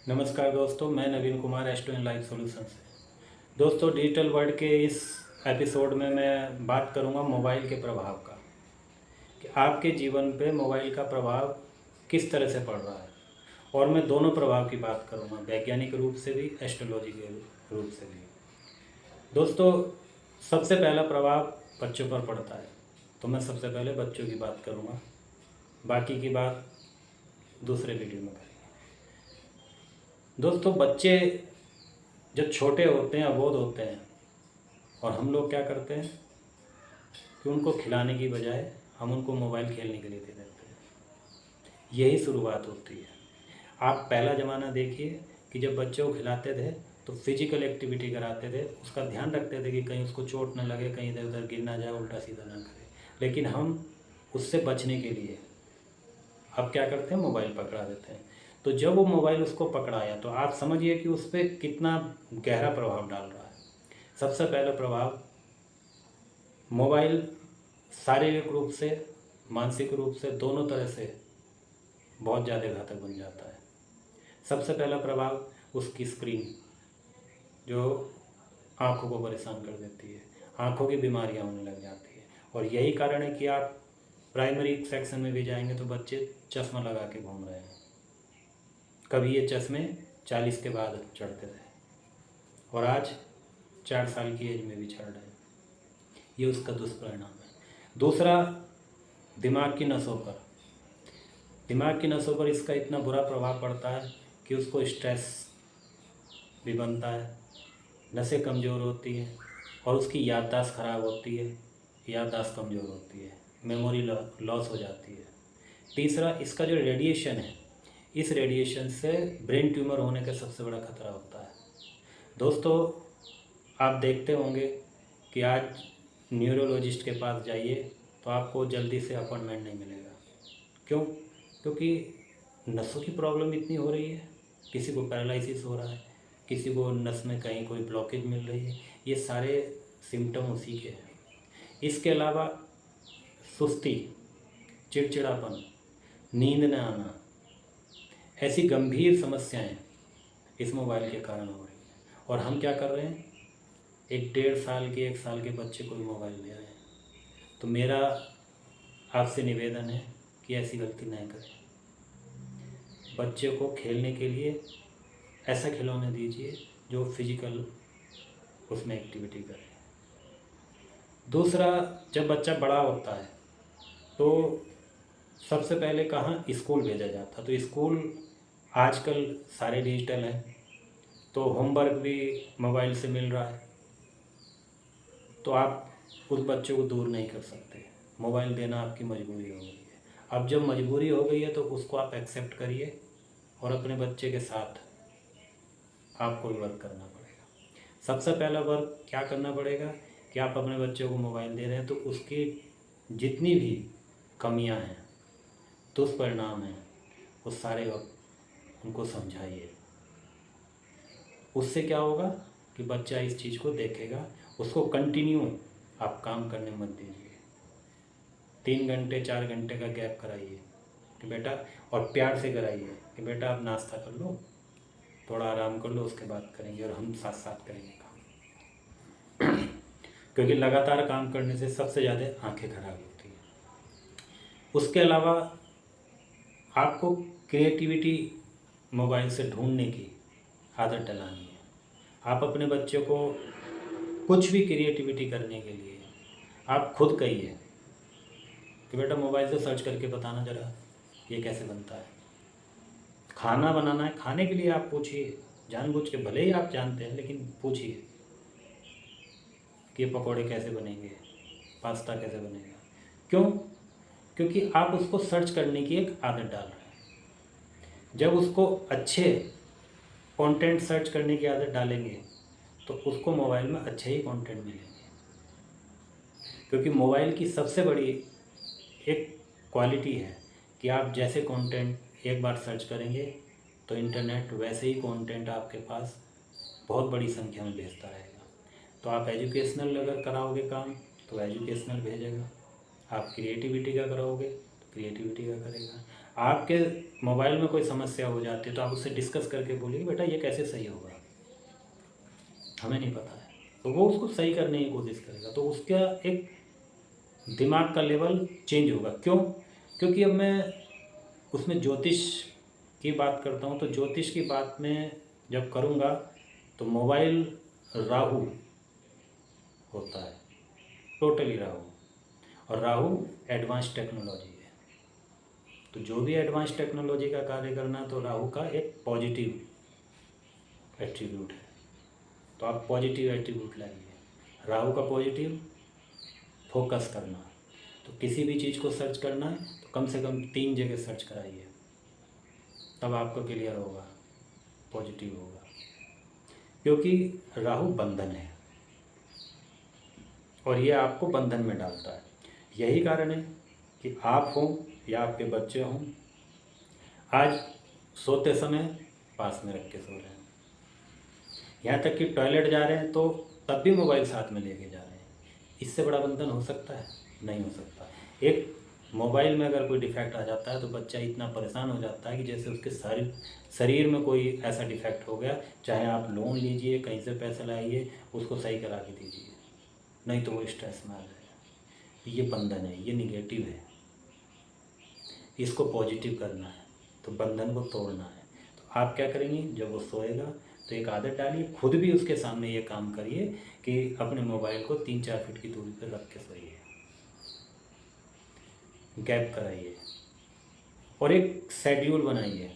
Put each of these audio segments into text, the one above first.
नमस्कार दोस्तों, मैं Naveen Kumar astro in life solution से। दोस्तों, डिजिटल वर्ल्ड के इस एपिसोड में मैं बात करूंगा मोबाइल के प्रभाव का, कि आपके जीवन पे मोबाइल का प्रभाव किस तरह से पड़ रहा है। और मैं दोनों प्रभाव की बात करूंगा, वैज्ञानिक रूप से भी, एस्ट्रोलॉजी के रूप से भी। दोस्तों, सबसे पहला प्रभाव बच्चों पर पड़ता है, तो मैं सबसे पहले बच्चों की बात करूंगा, बाकी की बात दूसरे वीडियो में करेंगे। दोस्तों, बच्चे जब छोटे होते हैं, अबोध होते हैं, और हम लोग क्या करते हैं कि उनको खिलाने की बजाय हम उनको मोबाइल खेलने के लिए दे देते हैं। यही शुरुआत होती है। आप पहला ज़माना देखिए कि जब बच्चों को खिलाते थे तो फिजिकल एक्टिविटी कराते थे, उसका ध्यान रखते थे कि कहीं उसको चोट न लगे, कहीं इधर उधर गिर ना जाए, उल्टा सीधा ना करे। लेकिन हम उससे बचने के लिए अब क्या करते हैं, मोबाइल पकड़ा देते हैं। तो जब वो मोबाइल उसको पकड़ाया तो आप समझिए कि उस पर कितना गहरा प्रभाव डाल रहा है। सबसे पहला प्रभाव, मोबाइल शारीरिक रूप से, मानसिक रूप से, दोनों तरह से बहुत ज़्यादा घातक बन जाता है। सबसे पहला प्रभाव उसकी स्क्रीन, जो आँखों को परेशान कर देती है, आँखों की बीमारियाँ होने लग जाती है। और यही कारण है कि आप प्राइमरी सेक्शन में भी जाएंगे तो बच्चे चश्मा लगा के घूम रहे हैं। कभी ये चश्मे 40 के बाद चढ़ते थे और आज 4 साल की एज में भी चढ़ रहे हैं। ये उसका दुष्परिणाम है। दूसरा, दिमाग की नसों पर, दिमाग की नसों पर इसका इतना बुरा प्रभाव पड़ता है कि उसको स्ट्रेस भी बनता है, नसें कमज़ोर होती हैं और उसकी याददाश्त ख़राब होती है, याददाश्त कमज़ोर होती है, मेमोरी लॉस हो जाती है। तीसरा, इसका जो रेडिएशन है, इस रेडिएशन से ब्रेन ट्यूमर होने का सबसे बड़ा खतरा होता है। दोस्तों, आप देखते होंगे कि आज न्यूरोलॉजिस्ट के पास जाइए तो आपको जल्दी से अपॉइंटमेंट नहीं मिलेगा। क्यों? क्योंकि नसों की प्रॉब्लम इतनी हो रही है, किसी को पैरालिसिस हो रहा है, किसी को नस में कहीं कोई ब्लॉकेज मिल रही है। ये सारे सिम्टम उसी के हैं। इसके अलावा सुस्ती, चिड़चिड़ापन, नींद न आना, ऐसी गंभीर समस्याएं इस मोबाइल के कारण हो रही हैं। और हम क्या कर रहे हैं, एक 1.5 साल के, 1 साल के बच्चे को भी मोबाइल दे रहे हैं। तो मेरा आपसे निवेदन है कि ऐसी गलती नहीं करें। बच्चे को खेलने के लिए ऐसा खिलौने दीजिए जो फिजिकल उसमें एक्टिविटी करे। दूसरा, जब बच्चा बड़ा होता है तो सबसे पहले कहाँ स्कूल भेजा जाता, तो स्कूल आजकल सारे डिजिटल हैं, तो होमवर्क भी मोबाइल से मिल रहा है। तो आप उस बच्चे को दूर नहीं कर सकते, मोबाइल देना आपकी मजबूरी हो गई है। अब जब मजबूरी हो गई है तो उसको आप एक्सेप्ट करिए और अपने बच्चे के साथ आपको भी वर्क करना पड़ेगा। सबसे पहला वर्क क्या करना पड़ेगा कि आप अपने बच्चे को मोबाइल दे रहे हैं तो उसकी जितनी भी कमियां हैं, दुष्परिणाम हैं, वो सारे वक्त उनको समझाइए। उससे क्या होगा कि बच्चा इस चीज़ को देखेगा, उसको कंटिन्यू आप काम करने मत दीजिए। 3 घंटे 4 घंटे का गैप कराइए कि बेटा, और प्यार से कराइए कि बेटा आप नाश्ता कर लो, थोड़ा आराम कर लो, उसके बाद करेंगे और हम साथ साथ करेंगे काम। क्योंकि लगातार काम करने से सबसे ज़्यादा आंखें खराब होती हैं। उसके अलावा आपको क्रिएटिविटी मोबाइल से ढूंढने की आदत डलानी है। आप अपने बच्चे को कुछ भी क्रिएटिविटी करने के लिए आप खुद कहिए कि बेटा मोबाइल से सर्च करके बताना ज़रा ये कैसे बनता है। खाना बनाना है, खाने के लिए आप पूछिए, जानबूझ के, भले ही आप जानते हैं लेकिन पूछिए कि ये पकौड़े कैसे बनेंगे, पास्ता कैसे बनेगा। क्यों? क्योंकि आप उसको सर्च करने की एक आदत डाल रहे हैं। जब उसको अच्छे कंटेंट सर्च करने की आदत डालेंगे तो उसको मोबाइल में अच्छे ही कंटेंट मिलेंगे। क्योंकि मोबाइल की सबसे बड़ी एक क्वालिटी है कि आप जैसे कंटेंट एक बार सर्च करेंगे तो इंटरनेट वैसे ही कंटेंट आपके पास बहुत बड़ी संख्या में भेजता रहेगा। तो आप एजुकेशनल अगर कराओगे काम तो एजुकेशनल भेजेगा, आप क्रिएटिविटी का कराओगे तो क्रिएटिविटी का करेगा, आपके मोबाइल में कोई समस्या हो जाती है तो आप उससे डिस्कस करके बोलिए कि बेटा ये कैसे सही होगा, हमें नहीं पता है, तो वो उसको सही करने की कोशिश करेगा। तो उसका एक दिमाग का लेवल चेंज होगा। क्यों? क्योंकि अब मैं उसमें ज्योतिष की बात करता हूँ, तो ज्योतिष की बात में जब करूँगा तो मोबाइल राहु होता है, टोटली राहु, और राहु एडवांस टेक्नोलॉजी है। तो जो भी एडवांस टेक्नोलॉजी का कार्य करना तो राहु का एक पॉजिटिव एट्रीब्यूट है, तो आप पॉजिटिव एट्रीब्यूट लाइए। राहु का पॉजिटिव फोकस करना, तो किसी भी चीज़ को सर्च करना है तो कम से कम 3 जगह सर्च कराइए, तब आपको क्लियर होगा, पॉजिटिव होगा। क्योंकि राहु बंधन है और ये आपको बंधन में डालता है। यही कारण है कि आप हों या आपके बच्चे हों, आज सोते समय पास में रख के सो रहे हैं, यहाँ तक कि टॉयलेट जा रहे हैं तो तब भी मोबाइल साथ में लेके जा रहे हैं। इससे बड़ा बंधन हो सकता है? नहीं हो सकता। एक मोबाइल में अगर कोई डिफेक्ट आ जाता है तो बच्चा इतना परेशान हो जाता है कि जैसे उसके शरीर में कोई ऐसा डिफेक्ट हो गया, चाहे आप लोन लीजिए, कहीं से पैसे लाइए, उसको सही करा के दीजिए, नहीं तो वो स्ट्रेस में आ जाएगा। ये बंधन है, ये निगेटिव है, इसको पॉजिटिव करना है, तो बंधन को तोड़ना है। तो आप क्या करेंगे, जब वो सोएगा तो एक आदत डालिए, खुद भी उसके सामने ये काम करिए कि अपने मोबाइल को 3-4 फीट की दूरी पर रख के सोइए, गैप कराइए और एक शेड्यूल बनाइए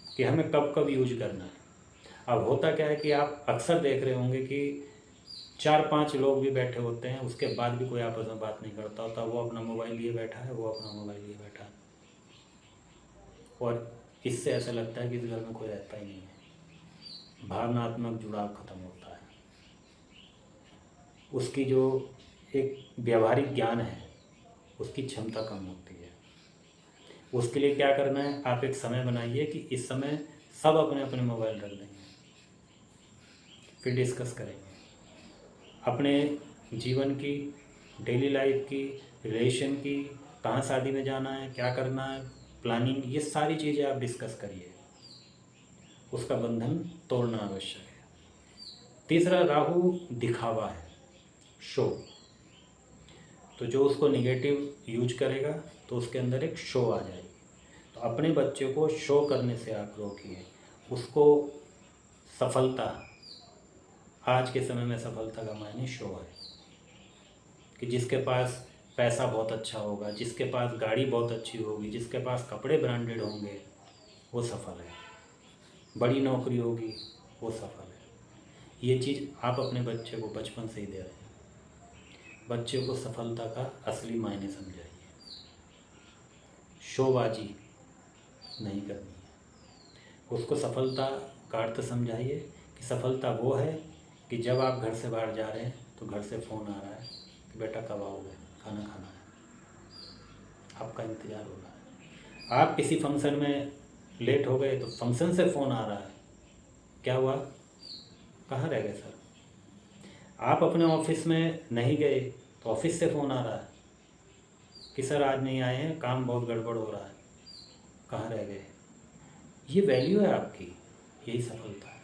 कि हमें कब कब यूज करना है। अब होता क्या है कि आप अक्सर देख रहे होंगे कि 4-5 लोग भी बैठे होते हैं, उसके बाद भी कोई आपस में बात नहीं करता होता, वो अपना मोबाइल लिए बैठा है, वो अपना मोबाइल लिए बैठा है, और इससे ऐसा लगता है कि इस घर में कोई रहता ही नहीं है। भावनात्मक जुड़ाव खत्म होता है, उसकी जो एक व्यवहारिक ज्ञान है उसकी क्षमता कम होती है। उसके लिए क्या करना है, आप एक समय बनाइए कि इस समय सब अपने अपने मोबाइल रख देंगे, फिर डिस्कस करेंगे अपने जीवन की, डेली लाइफ की, रिलेशन की, कहाँ शादी में जाना है, क्या करना है, प्लानिंग, ये सारी चीज़ें आप डिस्कस करिए। उसका बंधन तोड़ना आवश्यक है। तीसरा, राहु दिखावा है, शो। तो जो उसको निगेटिव यूज करेगा तो उसके अंदर एक शो आ जाएगी। तो अपने बच्चे को शो करने से आप रोकिए, उसको सफलता, आज के समय में सफलता का मायने शो है, कि जिसके पास पैसा बहुत अच्छा होगा, जिसके पास गाड़ी बहुत अच्छी होगी, जिसके पास कपड़े ब्रांडेड होंगे, वो सफल है, बड़ी नौकरी होगी, वो सफल है। ये चीज़ आप अपने बच्चे को बचपन से ही दे रहे हैं। बच्चे को सफलता का असली मायने समझाइए, शोबाजी नहीं करनी है। उसको सफलता का अर्थ समझाइए कि सफलता वो है कि जब आप घर से बाहर जा रहे हैं तो घर से फ़ोन आ रहा है कि बेटा कब आओगे, खाना खाना है, आपका इंतज़ार हो रहा है। आप किसी फंक्शन में लेट हो गए तो फंक्शन से फ़ोन आ रहा है, क्या हुआ, कहाँ रह गए सर। आप अपने ऑफिस में नहीं गए तो ऑफिस से फ़ोन आ रहा है कि सर आज नहीं आए हैं, काम बहुत गड़बड़ हो रहा है, कहाँ रह गए। ये वैल्यू है आपकी, यही सफलता है।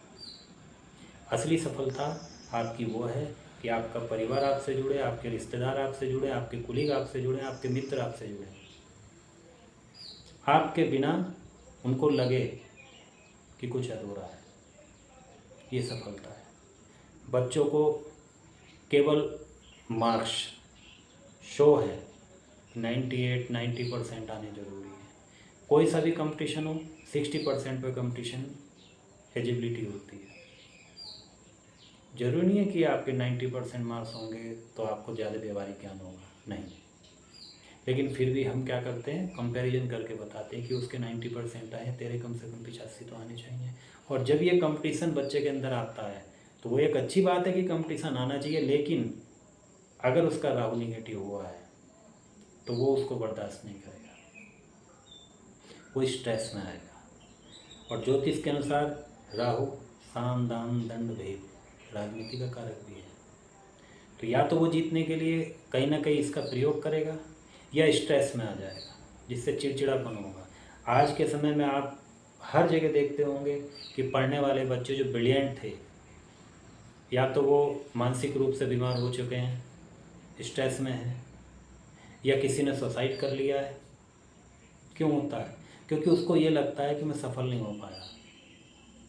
असली सफलता आपकी वो है कि आपका परिवार आपसे जुड़े, आपके रिश्तेदार आपसे जुड़े, आपके कुलीग आपसे जुड़े, आपके मित्र आपसे जुड़े, आपके बिना उनको लगे कि कुछ अधूरा है, ये सफलता है। बच्चों को केवल मार्क्स, शो है, 98-90% आने ज़रूरी है। कोई सा भी कंपटीशन हो, 60% पे कंपटीशन एजिबिलिटी होती है। ज़रूरी नहीं है कि आपके 90% मार्क्स होंगे तो आपको ज़्यादा व्यवहारिक ज्ञान होगा, नहीं। लेकिन फिर भी हम क्या करते हैं, कंपैरिजन करके बताते हैं कि उसके 90% आए, तेरे कम से कम 85 तो आने चाहिए। और जब ये कंपटीशन बच्चे के अंदर आता है तो वो एक अच्छी बात है कि कंपटीशन आना चाहिए, लेकिन अगर उसका राहु निगेटिव हुआ है तो वो उसको बर्दाश्त नहीं करेगा, वो स्ट्रेस में आएगा। और ज्योतिष के अनुसार राहु साम दाम दंड भेद, राजनीति का कारक भी है। तो या तो वो जीतने के लिए कहीं ना कहीं इसका प्रयोग करेगा या स्ट्रेस में आ जाएगा। जिससे चिड़चिड़ापन होगा। आज के समय में आप हर जगह देखते होंगे कि पढ़ने वाले बच्चे जो ब्रिलियंट थे, या तो वो मानसिक रूप से बीमार हो चुके हैं, स्ट्रेस में हैं, या किसी ने सुसाइड कर लिया है। क्यों होता है? क्योंकि उसको ये लगता है कि मैं सफल नहीं हो पाया।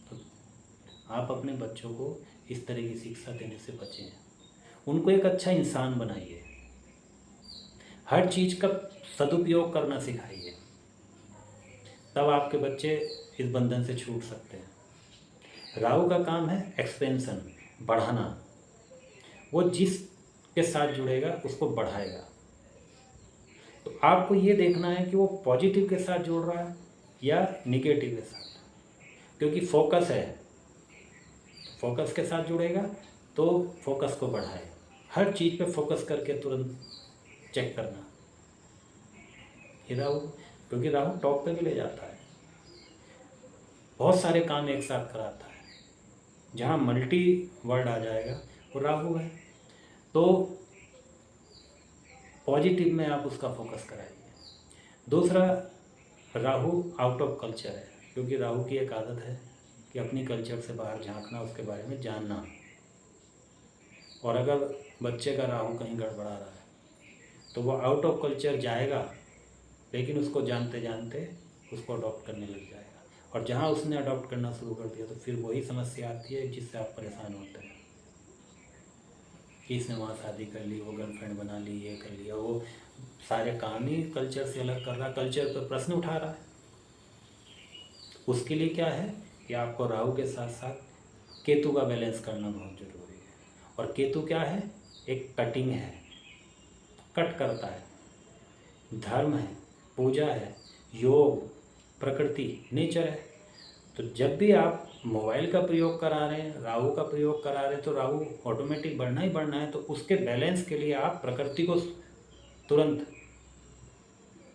तो आप अपने बच्चों को इस तरह की शिक्षा देने से बचें, उनको एक अच्छा इंसान बनाइए, हर चीज़ का सदुपयोग करना सिखाइए, तब आपके बच्चे इस बंधन से छूट सकते हैं। राहु का काम है एक्सपेंशन, बढ़ाना। वो जिसके साथ जुड़ेगा उसको बढ़ाएगा। तो आपको ये देखना है कि वो पॉजिटिव के साथ जुड़ रहा है या निगेटिव के साथ, क्योंकि फोकस है। फोकस के साथ जुड़ेगा तो फोकस को बढ़ाए, हर चीज़ पे फोकस करके तुरंत चेक करना। ये राहु, क्योंकि राहु टॉप पे भी ले जाता है, बहुत सारे काम एक साथ कराता है। जहाँ मल्टी वर्ड आ जाएगा वो राहु है। तो पॉजिटिव में आप उसका फोकस कराइए। दूसरा, राहु आउट ऑफ कल्चर है, क्योंकि राहु की एक आदत है कि अपनी कल्चर से बाहर झांकना, उसके बारे में जानना। और अगर बच्चे का राहु कहीं गड़बड़ा रहा है तो वो आउट ऑफ कल्चर जाएगा, लेकिन उसको जानते जानते उसको अडॉप्ट करने लग जाएगा। और जहाँ उसने अडॉप्ट करना शुरू कर दिया तो फिर वही समस्या आती है जिससे आप परेशान होते हैं कि इसने वहाँ शादी कर ली, वो गर्लफ्रेंड बना ली, ये कर लिया, वो सारे काम ही कल्चर से अलग कर रहा, कल्चर पर प्रश्न उठा रहा है। उसके लिए क्या है कि आपको राहु के साथ साथ केतु का बैलेंस करना बहुत ज़रूरी है। और केतु क्या है? एक कटिंग है, कट करता है, धर्म है, पूजा है, योग, प्रकृति, नेचर है। तो जब भी आप मोबाइल का प्रयोग करा रहे हैं, राहु का प्रयोग करा रहे हैं, तो राहु ऑटोमेटिक बढ़ना ही बढ़ना है। तो उसके बैलेंस के लिए आप प्रकृति को तुरंत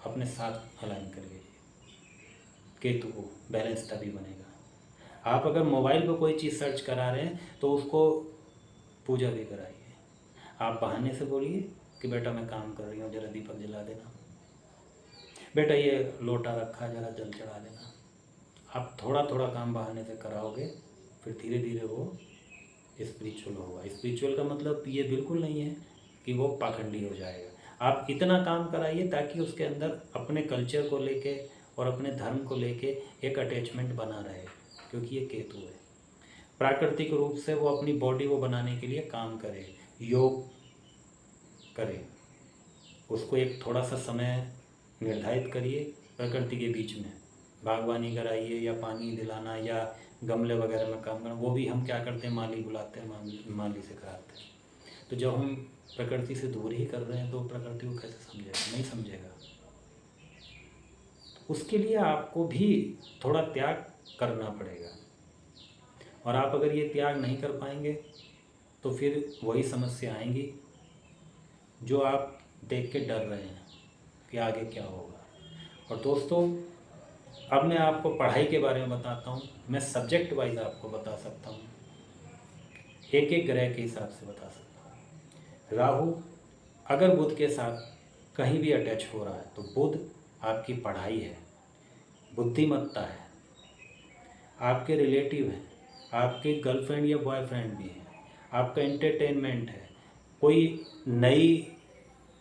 अपने साथ अलाइन कर लीजिए, केतु को बैलेंस तभी बनेगा। आप अगर मोबाइल पर कोई चीज़ सर्च करा रहे हैं तो उसको पूजा भी कराइए। आप बहाने से बोलिए कि बेटा मैं काम कर रही हूँ, ज़रा दीपक जला देना, बेटा ये लोटा रखा, ज़रा जल चढ़ा देना। आप थोड़ा थोड़ा काम बहाने से कराओगे, फिर धीरे धीरे वो स्पिरिचुअल होगा। स्पिरिचुअल का मतलब ये बिल्कुल नहीं है कि वो पाखंडी हो जाएगा। आप इतना काम कराइए ताकि उसके अंदर अपने कल्चर को लेके और अपने धर्म को लेके एक अटैचमेंट बना रहे, क्योंकि ये केतु है। प्राकृतिक रूप से वो अपनी बॉडी को बनाने के लिए काम करे, योग करे, उसको एक थोड़ा सा समय निर्धारित करिए प्रकृति के बीच में, बागवानी कराइए या पानी दिलाना या गमले वगैरह में काम करना। वो भी हम क्या करते हैं, माली बुलाते हैं, माली से कराते हैं। तो जब हम प्रकृति से दूर ही कर रहे हैं तो प्रकृति को कैसे समझेगा? नहीं समझेगा। उसके लिए आपको भी थोड़ा त्याग करना पड़ेगा। और आप अगर ये त्याग नहीं कर पाएंगे तो फिर वही समस्या आएंगी जो आप देख के डर रहे हैं कि आगे क्या होगा। और दोस्तों, अब मैं आपको पढ़ाई के बारे में बताता हूँ। मैं सब्जेक्ट वाइज आपको बता सकता हूँ, एक एक ग्रह के हिसाब से बता सकता हूँ। राहु अगर बुध के साथ कहीं भी अटैच हो रहा है तो बुध आपकी पढ़ाई है, बुद्धिमत्ता है, आपके रिलेटिव हैं, आपके गर्लफ्रेंड या बॉयफ्रेंड भी हैं, आपका एंटरटेनमेंट है, कोई नई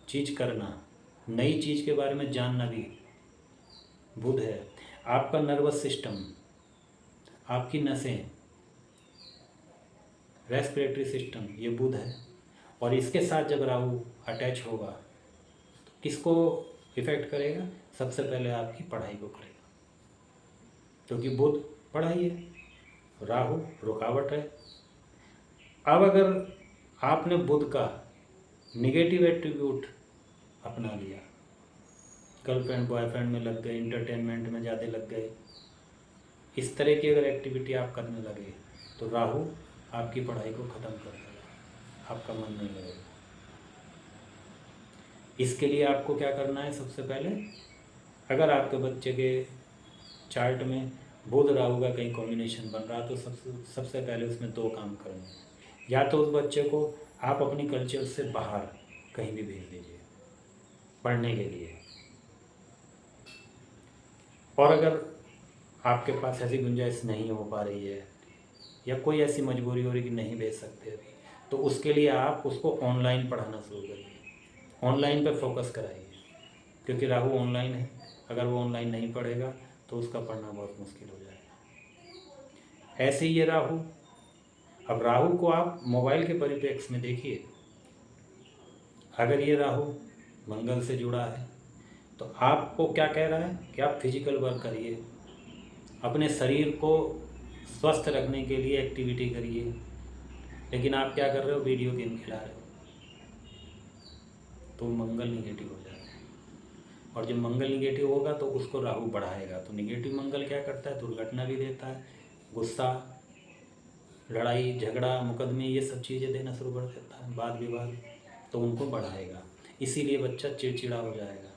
चीज़ करना, नई चीज़ के बारे में जानना भी बुध है। आपका नर्वस सिस्टम, आपकी नसें, रेस्पिरेटरी सिस्टम, ये बुध है। और इसके साथ जब राहु अटैच होगा तो किसको इफ़ेक्ट करेगा? सबसे पहले आपकी पढ़ाई को करेगा, क्योंकि बुध पढ़ाई है, राहु रुकावट है। अब अगर आपने बुध का निगेटिव एट्रीब्यूट अपना लिया, गर्लफ्रेंड बॉयफ्रेंड में लग गए, इंटरटेनमेंट में ज़्यादा लग गए, इस तरह की अगर एक्टिविटी आप करने लगे तो राहु आपकी पढ़ाई को ख़त्म कर देगा, आपका मन नहीं लगेगा। इसके लिए आपको क्या करना है? सबसे पहले अगर आपके बच्चे के चार्ट में बुध राहु का कहीं कॉम्बिनेशन बन रहा है तो सबसे पहले उसमें दो काम करने हैं। या तो उस बच्चे को आप अपनी कल्चर से बाहर कहीं भी भेज दीजिए पढ़ने के लिए, और अगर आपके पास ऐसी गुंजाइश नहीं हो पा रही है या कोई ऐसी मजबूरी हो रही कि नहीं भेज सकते अभी, तो उसके लिए आप उसको ऑनलाइन पढ़ाना शुरू करिए, ऑनलाइन पर फोकस कराइए, क्योंकि राहु ऑनलाइन है। अगर वो ऑनलाइन नहीं पढ़ेगा तो उसका पढ़ना बहुत मुश्किल हो जाएगा। ऐसे ही ये राहु, अब राहु को आप मोबाइल के परिप्रेक्ष्य में देखिए। अगर ये राहु मंगल से जुड़ा है तो आपको क्या कह रहा है कि आप फिजिकल वर्क करिए, अपने शरीर को स्वस्थ रखने के लिए एक्टिविटी करिए, लेकिन आप क्या कर रहे हो, वीडियो गेम खिला रहे हो, तो मंगल निगेटिव हो जाएगा। और जब मंगल निगेटिव होगा तो उसको राहु बढ़ाएगा। तो निगेटिव मंगल क्या करता है, दुर्घटना भी देता है, गुस्सा, लड़ाई झगड़ा, मुकदमे, ये सब चीज़ें देना शुरू कर देता है, वाद विवाद, तो उनको बढ़ाएगा। इसीलिए बच्चा चिड़चिड़ा हो जाएगा,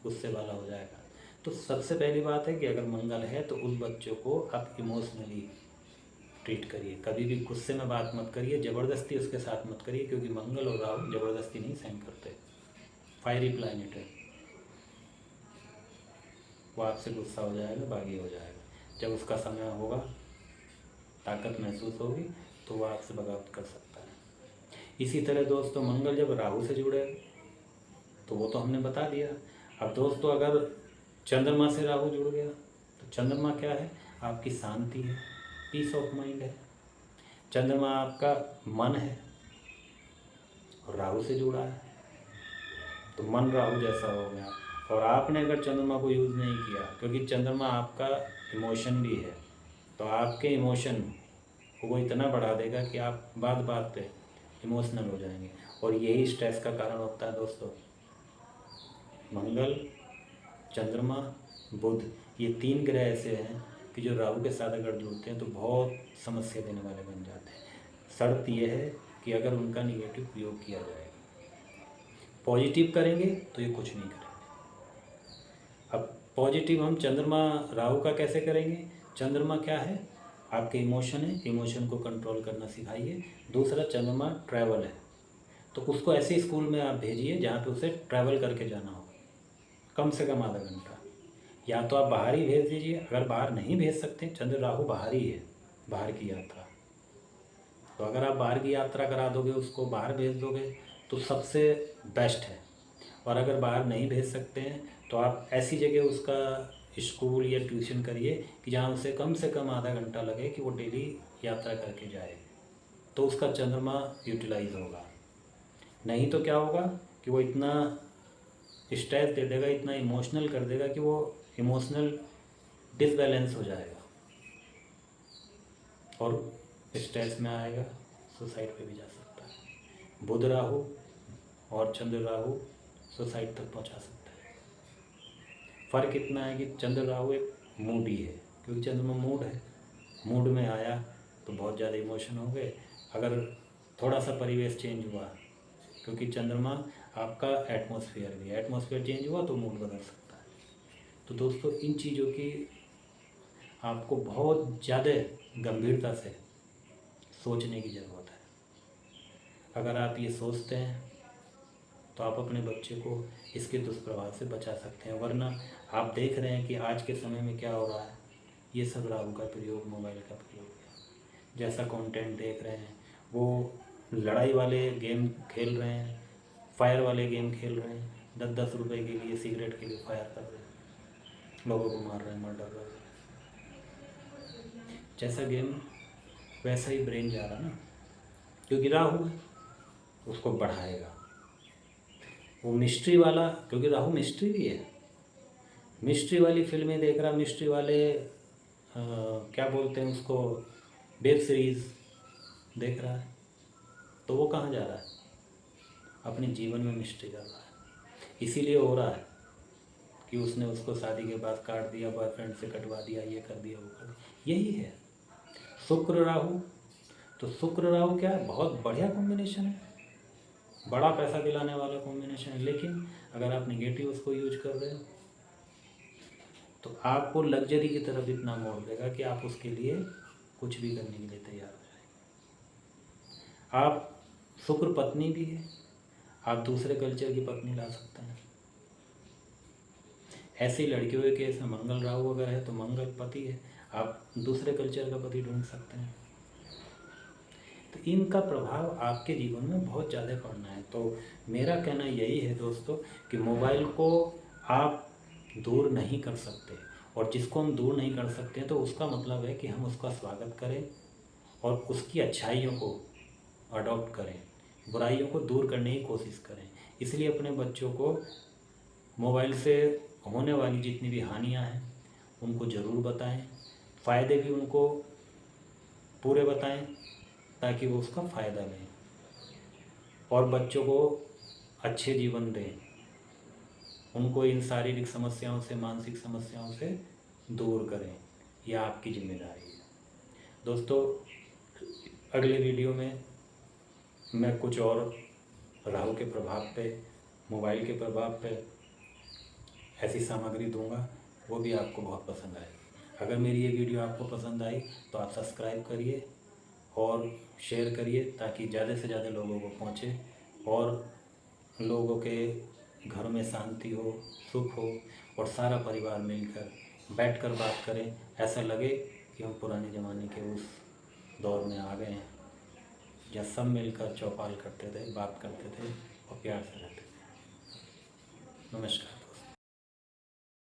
गुस्से वाला हो जाएगा। तो सबसे पहली बात है कि अगर मंगल है तो उस बच्चों को आप इमोशनली ट्रीट करिए, कभी भी गुस्से में बात मत करिए, ज़बरदस्ती उसके साथ मत करिए, क्योंकि मंगल और राहु ज़बरदस्ती नहीं सहन करते, फायरी प्लैनेट है। वो आपसे गुस्सा हो जाएगा, बागी हो जाएगा। जब उसका समय होगा, ताकत महसूस होगी, तो वो आपसे बगावत कर सकता है। इसी तरह दोस्तों, मंगल जब राहु से जुड़े तो वो तो हमने बता दिया। अब दोस्तों, अगर चंद्रमा से राहु जुड़ गया तो चंद्रमा क्या है, आपकी शांति है, पीस ऑफ माइंड है। चंद्रमा आपका मन है और राहु से जुड़ा है तो मन राहु जैसा हो गया। और आपने अगर चंद्रमा को यूज़ नहीं किया, क्योंकि चंद्रमा आपका इमोशन भी है, तो आपके इमोशन को वो इतना बढ़ा देगा कि आप बात बात पे इमोशनल हो जाएंगे। और यही स्ट्रेस का कारण होता है दोस्तों। मंगल, चंद्रमा, बुध, ये 3 ग्रह ऐसे हैं कि जो राहु के साथ अगर जुड़ते हैं तो बहुत समस्या देने वाले बन जाते हैं। शर्त यह है कि अगर उनका निगेटिव प्रयोग किया जाएगा, पॉजिटिव करेंगे तो ये कुछ नहीं करेंगे। अब पॉजिटिव हम चंद्रमा राहु का कैसे करेंगे, चंद्रमा क्या है, आपके इमोशन है, इमोशन को कंट्रोल करना सिखाइए। दूसरा, चंद्रमा ट्रैवल है, तो उसको ऐसे स्कूल में आप भेजिए जहाँ पे उसे ट्रैवल करके जाना हो, कम से कम आधा घंटा। या तो आप बाहर ही भेज दीजिए, अगर बाहर नहीं भेज सकते, चंद्र राहु बाहर ही है, बाहर की यात्रा, तो अगर आप बाहर की यात्रा करा दोगे, उसको बाहर भेज दोगे तो सबसे बेस्ट है। और अगर बाहर नहीं भेज सकते हैं तो आप ऐसी जगह उसका स्कूल या ट्यूशन करिए कि जहाँ उसे कम से कम आधा घंटा लगे कि वो डेली यात्रा करके जाए, तो उसका चंद्रमा यूटिलाइज होगा। नहीं तो क्या होगा कि वो इतना स्ट्रेस दे देगा, इतना इमोशनल कर देगा कि वो इमोशनल डिसबैलेंस हो जाएगा और स्ट्रेस में आएगा, सुसाइड पे भी जा सकता है। बुध राहु और चंद्र राहु सुसाइड तक पहुंचा सकता है। फ़र्क इतना है कि चंद्र राहु एक मूडी है, क्योंकि चंद्रमा मूड है, मूड में आया तो बहुत ज़्यादा इमोशन हो गए। अगर थोड़ा सा परिवेश चेंज हुआ, क्योंकि चंद्रमा आपका एटमॉस्फेयर भी है, एटमॉस्फेयर चेंज हुआ तो मूड बदल सकता है। तो दोस्तों, इन चीज़ों की आपको बहुत ज़्यादा गंभीरता से सोचने की ज़रूरत है। अगर आप ये सोचते हैं तो आप अपने बच्चे को इसके दुष्प्रभाव से बचा सकते हैं। वरना आप देख रहे हैं कि आज के समय में क्या हो रहा है, ये सब राहु का प्रयोग, मोबाइल का प्रयोग है। जैसा कंटेंट देख रहे हैं, वो लड़ाई वाले गेम खेल रहे हैं, फायर वाले गेम खेल रहे हैं, 10-10 रुपए के लिए, सिगरेट के लिए फायर कर रहे हैं, लोगों को मार रहे हैं, मर्डर कर रहे हैं। जैसा गेम वैसा ही ब्रेन जा रहा ना, क्योंकि राहु है, उसको बढ़ाएगा। वो मिस्ट्री वाला, क्योंकि राहु मिस्ट्री भी है, मिस्ट्री वाली फिल्में देख रहा, मिस्ट्री वाले क्या बोलते हैं उसको, वेब सीरीज़ देख रहा है, तो वो कहाँ जा रहा है, अपने जीवन में मिस्ट्री कर रहा है। इसीलिए हो रहा है कि उसने उसको शादी के बाद काट दिया, बॉयफ्रेंड से कटवा दिया, ये कर दिया, वो कर दिया। यही है शुक्र राहु। तो शुक्र राहु क्या है, बहुत बढ़िया कॉम्बिनेशन है, बड़ा पैसा दिलाने वाला कॉम्बिनेशन है। लेकिन अगर आप निगेटिव उसको यूज कर रहे हो तो आपको लग्जरी की तरफ इतना मोड़ देगा कि आप उसके लिए कुछ भी करने के लिए तैयार हो जाएंगे। आप शुक्र पत्नी भी है, आप दूसरे कल्चर की पत्नी ला सकते हैं। ऐसी लड़कियों के केस में मंगल राहु अगर है तो मंगल पति है, आप दूसरे कल्चर का पति ढूंढ सकते हैं। तो इनका प्रभाव आपके जीवन में बहुत ज़्यादा पड़ना है। तो मेरा कहना यही है दोस्तों कि मोबाइल को आप दूर नहीं कर सकते, और जिसको हम दूर नहीं कर सकते तो उसका मतलब है कि हम उसका स्वागत करें और उसकी अच्छाइयों को अडॉप्ट करें, बुराइयों को दूर करने की कोशिश करें। इसलिए अपने बच्चों को मोबाइल से होने वाली जितनी भी हानियां हैं उनको ज़रूर बताएं, फ़ायदे भी उनको पूरे बताएं ताकि वो उसका फ़ायदा लें और बच्चों को अच्छे जीवन दें, उनको इन शारीरिक समस्याओं से, मानसिक समस्याओं से दूर करें। यह आपकी जिम्मेदारी है। दोस्तों, अगले वीडियो में मैं कुछ और राहु के प्रभाव पे, मोबाइल के प्रभाव पे ऐसी सामग्री दूंगा, वो भी आपको बहुत पसंद आएगी। अगर मेरी ये वीडियो आपको पसंद आई तो आप सब्सक्राइब करिए और शेयर करिए ताकि ज़्यादा से ज़्यादा लोगों को पहुँचे और लोगों के घर में शांति हो, सुख हो और सारा परिवार मिलकर बैठकर बात करें। ऐसा लगे कि हम पुराने ज़माने के उस दौर में आ गए हैं जहाँ सब मिलकर चौपाल करते थे, बात करते थे और प्यार से रहते थे। नमस्कार।